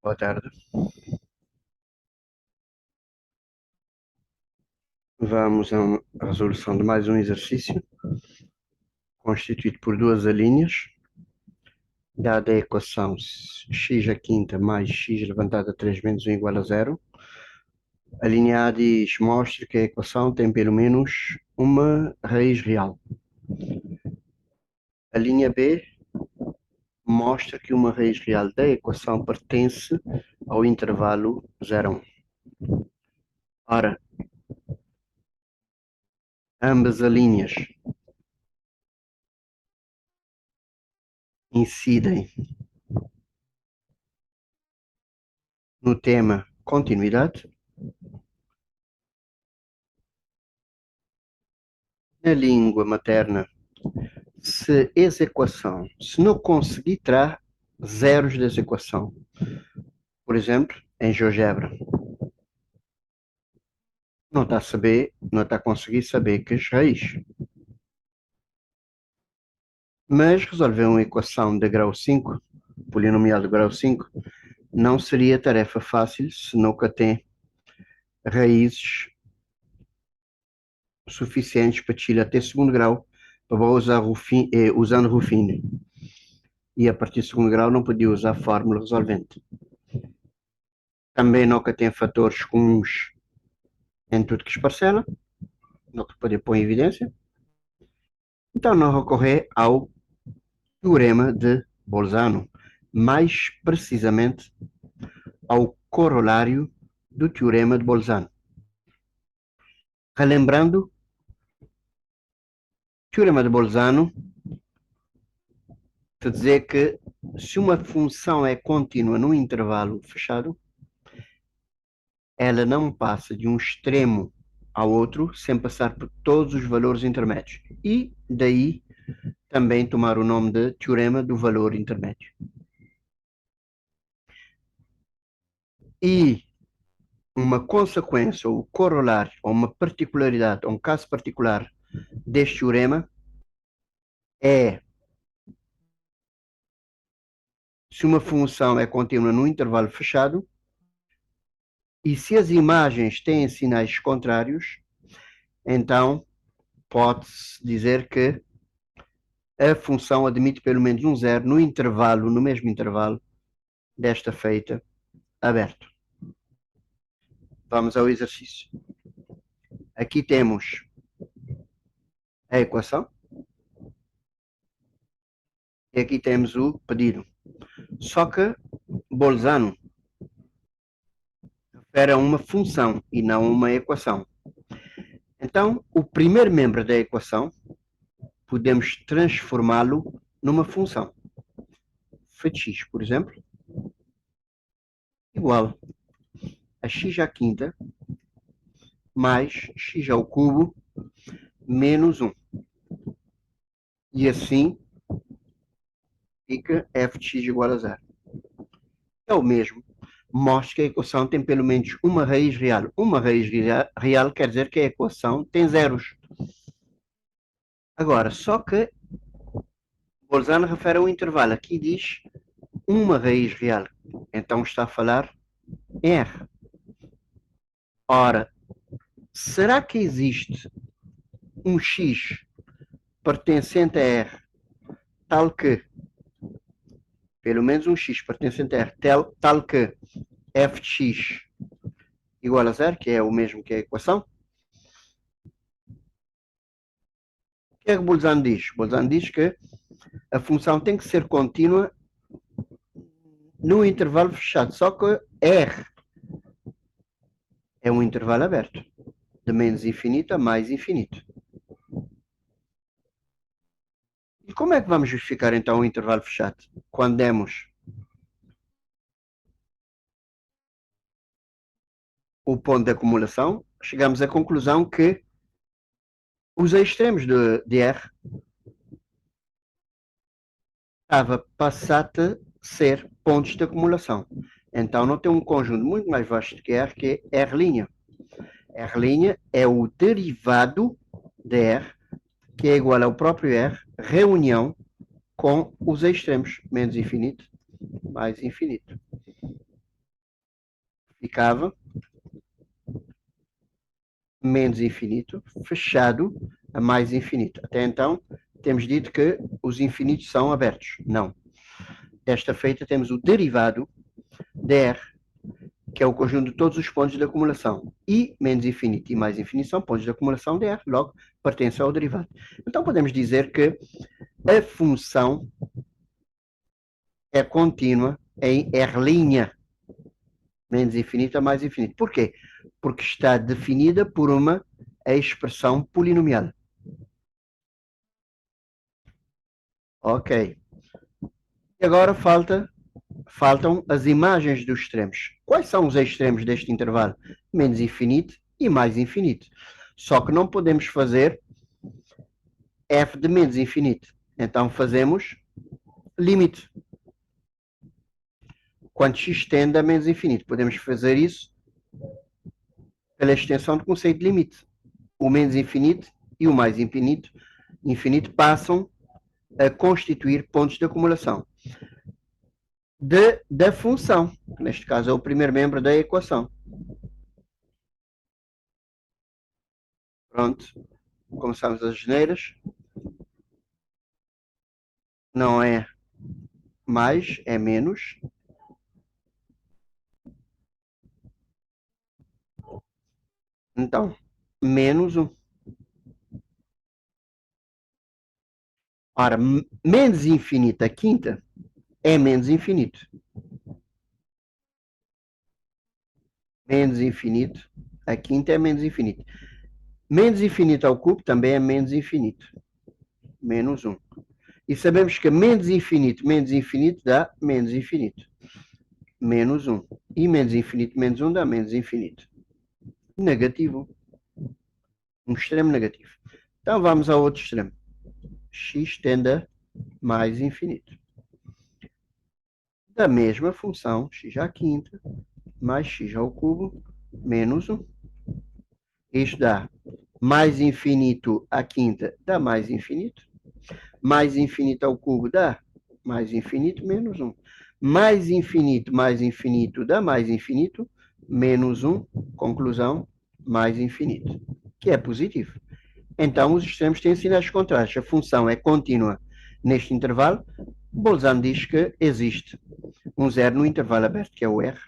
Boa tarde. Vamos à resolução de mais um exercício, constituído por duas alíneas. Dada a equação x à quinta mais x elevado a 3 menos 1 igual a zero, a linha A diz, mostra que a equação tem pelo menos uma raiz real. A linha B mostra que uma raiz real da equação pertence ao intervalo 0 a 1. Ora, ambas as linhas incidem no tema continuidade. Na língua materna, se não conseguir tirar zeros dessa equação, por exemplo, em GeoGebra, não está a conseguir saber que as raízes. Mas resolver uma equação de grau 5, polinomial de grau 5, não seria tarefa fácil se nunca tem raízes suficientes para tirar até segundo grau, para usar usando Ruffin. E a partir do segundo grau não podia usar a fórmula resolvente. Também nunca tem fatores comuns em tudo que se parcela, não que poder pôr em evidência. Então, não recorrer ao teorema de Bolzano, mais precisamente ao corolário do teorema de Bolzano. Relembrando, o teorema de Bolzano quer dizer que se uma função é contínua num intervalo fechado, ela não passa de um extremo ao outro sem passar por todos os valores intermédios. E daí também tomar o nome de teorema do valor intermédio. E uma consequência, ou corolário, ou uma particularidade, ou um caso particular deste teorema é se uma função é contínua num intervalo fechado e se as imagens têm sinais contrários, então pode-se dizer que a função admite pelo menos um zero no mesmo intervalo desta feita aberto. Vamos ao exercício. Aqui temos a equação e aqui temos o pedido. Só que Bolzano refere a uma função e não uma equação. Então, o primeiro membro da equação podemos transformá-lo numa função. Fx, por exemplo, igual a x à quinta mais x ao cubo menos 1. E assim fica fx igual a zero. É o mesmo. Mostra que a equação tem pelo menos uma raiz real. Uma raiz real quer dizer que a equação tem zeros. Agora, só que Bolzano refere a um intervalo. Aqui diz uma raiz real. Então está a falar em R. Ora, será que existe um x pertencente a R tal que, pelo menos um x pertencente a R, tal que f de x igual a zero, que é o mesmo que a equação? O que é que Bolzano diz? Bolzano diz que a função tem que ser contínua no intervalo fechado, só que R é um intervalo aberto, de menos infinito a mais infinito. E como é que vamos justificar então o intervalo fechado? Quando demos o ponto de acumulação, chegamos à conclusão que os extremos de R estava passado a ser pontos de acumulação. Então não tem um conjunto muito mais vasto que R, que é R'. R' é o derivado de R, que é igual ao próprio R, reunião com os extremos, menos infinito, mais infinito. ficava menos infinito, fechado a mais infinito. Até então, temos dito que os infinitos são abertos. Não. Desta feita, temos o derivado de R, que é o conjunto de todos os pontos de acumulação. E menos infinito e mais infinito são pontos de acumulação de R, logo pertence ao derivado. Então, podemos dizer que a função é contínua em R', menos infinito a mais infinito. Por quê? Porque está definida por uma expressão polinomial. Ok. E agora faltam as imagens dos extremos. Quais são os extremos deste intervalo? Menos infinito e mais infinito. Só que não podemos fazer f de menos infinito. Então fazemos limite. Quando x tende a menos infinito. Podemos fazer isso pela extensão do conceito de limite. O menos infinito e o mais infinito passam a constituir pontos de acumulação da função, que neste caso é o primeiro membro da equação. Pronto, começamos as geneiras. Não é mais, é menos. Então, menos 1. Ora, menos infinito a quinta é menos infinito. Menos infinito a quinta é menos infinito. Menos infinito ao cubo também é menos infinito. Menos 1. E sabemos que menos infinito dá menos infinito. Menos 1. E menos 1 dá menos infinito. Negativo. Um extremo negativo. Então vamos ao outro extremo. X tende a mais infinito. Da mesma função, x à quinta, mais x ao cubo, menos 1. Isto dá mais infinito à quinta, dá mais infinito. Mais infinito ao cubo dá mais infinito, menos 1. Mais infinito dá mais infinito, menos 1. Conclusão, mais infinito, que é positivo. Então, os extremos têm sinais contrários. A função é contínua neste intervalo. Bolzano diz que existe um zero no intervalo aberto, que é o R.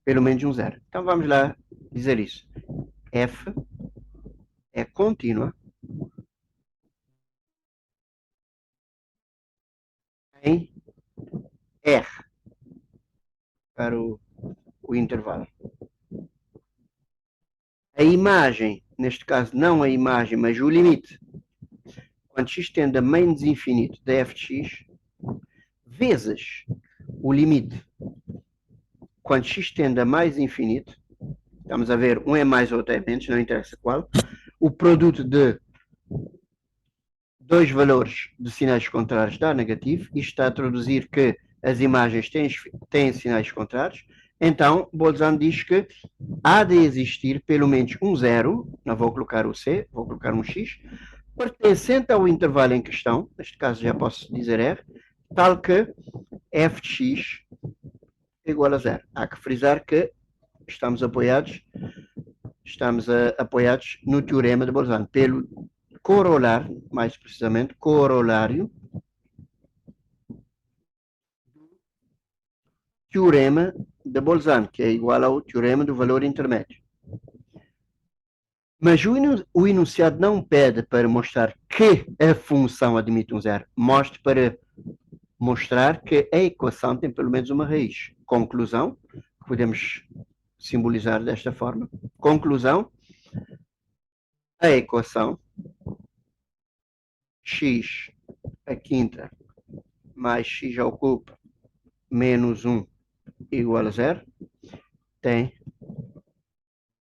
Pelo menos um zero. Então, vamos lá dizer isso. F é contínua em R para o intervalo. A imagem, neste caso não a imagem, mas o limite, quando x tende a menos infinito de f de x, vezes o limite, quando x tende a mais infinito, estamos a ver, um é mais, outro é menos, não interessa qual, o produto de dois valores de sinais contrários dá negativo, isto está a traduzir que as imagens têm sinais contrários, então Bolzano diz que há de existir pelo menos um zero, não vou colocar o C, vou colocar um X, pertencente ao intervalo em questão, neste caso já posso dizer R, tal que f de x é igual a zero. Há que frisar que estamos apoiados no teorema de Bolzano, pelo corolário, mais precisamente, corolário teorema de Bolzano, que é igual ao teorema do valor intermédio. Mas o enunciado não pede para mostrar que a função admite um zero, mostra para mostrar que a equação tem pelo menos uma raiz. Conclusão, podemos simbolizar desta forma. Conclusão, a equação x a quinta mais x ao cubo menos 1 igual a zero tem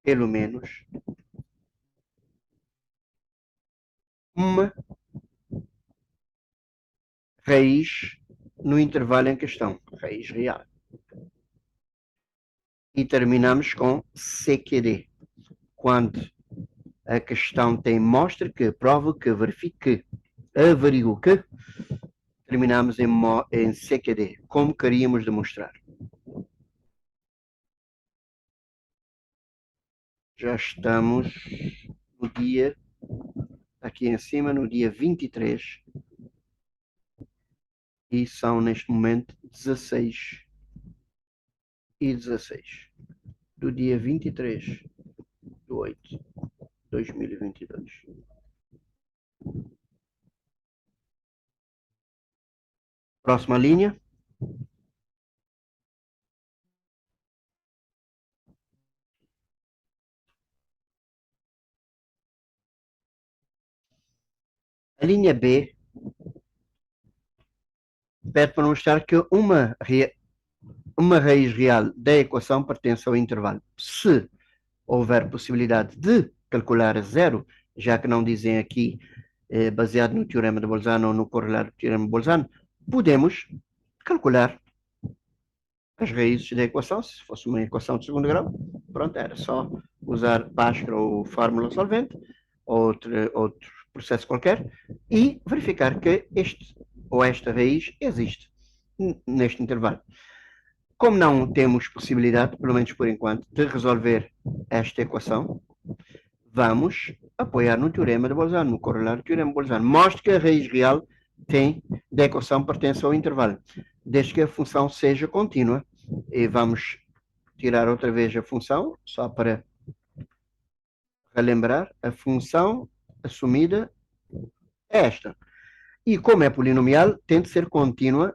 pelo menos uma raiz no intervalo em questão, raiz real. E terminamos com CQD, quando a questão tem mostra que, prova que, verifique que, averigo que, terminamos em CQD, como queríamos demonstrar. Já estamos no dia, aqui em cima, no dia 23, e são neste momento 16h16 do dia 23/8/2022. Próxima linha. A linha B pede para mostrar que uma raiz real da equação pertence ao intervalo. Se houver possibilidade de calcular a zero, já que não dizem aqui, baseado no teorema de Bolzano ou no correlário do teorema de Bolzano, podemos calcular as raízes da equação. Se fosse uma equação de segundo grau, pronto, era só usar Bhaskara ou fórmula resolvente, outro processo qualquer, e verificar que este ou esta raiz existe neste intervalo. Como não temos possibilidade, pelo menos por enquanto, de resolver esta equação, vamos apoiar no teorema de Bolzano, no correlário do teorema de Bolzano. Mostre que a raiz real da equação pertence ao intervalo, desde que a função seja contínua. E vamos tirar outra vez a função, só para relembrar. A função assumida é esta. E como é polinomial, tem de ser contínua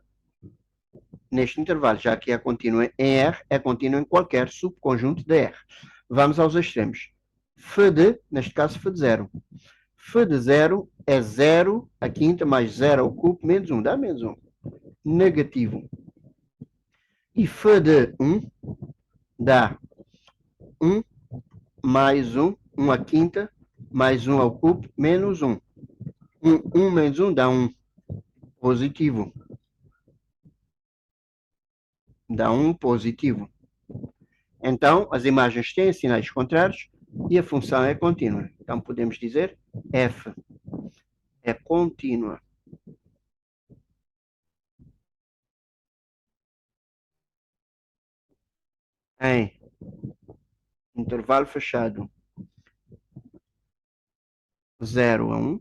neste intervalo, já que é contínua em R, é contínua em qualquer subconjunto de R. Vamos aos extremos. Φ de, neste caso, Φ de 0. Φ de 0 é 0 a quinta mais 0 ao cubo menos 1. Dá menos 1. Negativo. E Φ de 1 dá 1 mais 1, 1 a quinta, mais 1 ao cubo, menos 1. 1 menos 1 dá 1. Positivo. Dá 1 positivo. Então, as imagens têm sinais contrários e a função é contínua. Então, podemos dizer f é contínua. Em intervalo fechado 0 a 1,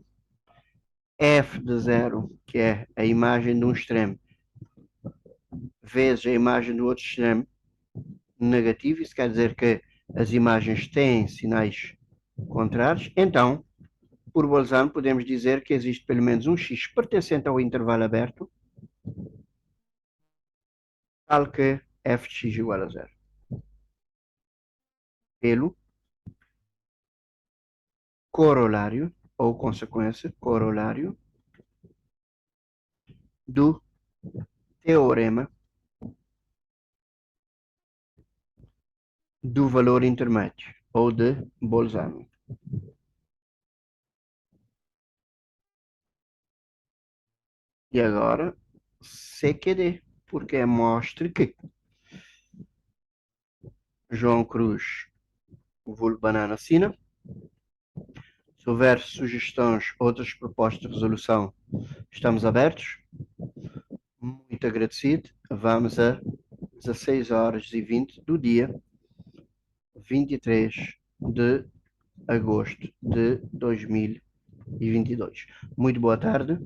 f de 0, que é a imagem de um extremo, vezes a imagem do outro extremo negativo, isso quer dizer que as imagens têm sinais contrários. Então, por Bolzano, podemos dizer que existe pelo menos um x pertencente ao intervalo aberto, tal que f de x igual a 0. Pelo corolário, ou consequência, corolário, do teorema do valor intermédio, ou de Bolzano. E agora, CQD, porque mostra que João Cruz, vulgo Banana, assina. Se houver sugestões, outras propostas de resolução, estamos abertos. Muito agradecido. Vamos a 16h20 do dia 23 de agosto de 2022. Muito boa tarde.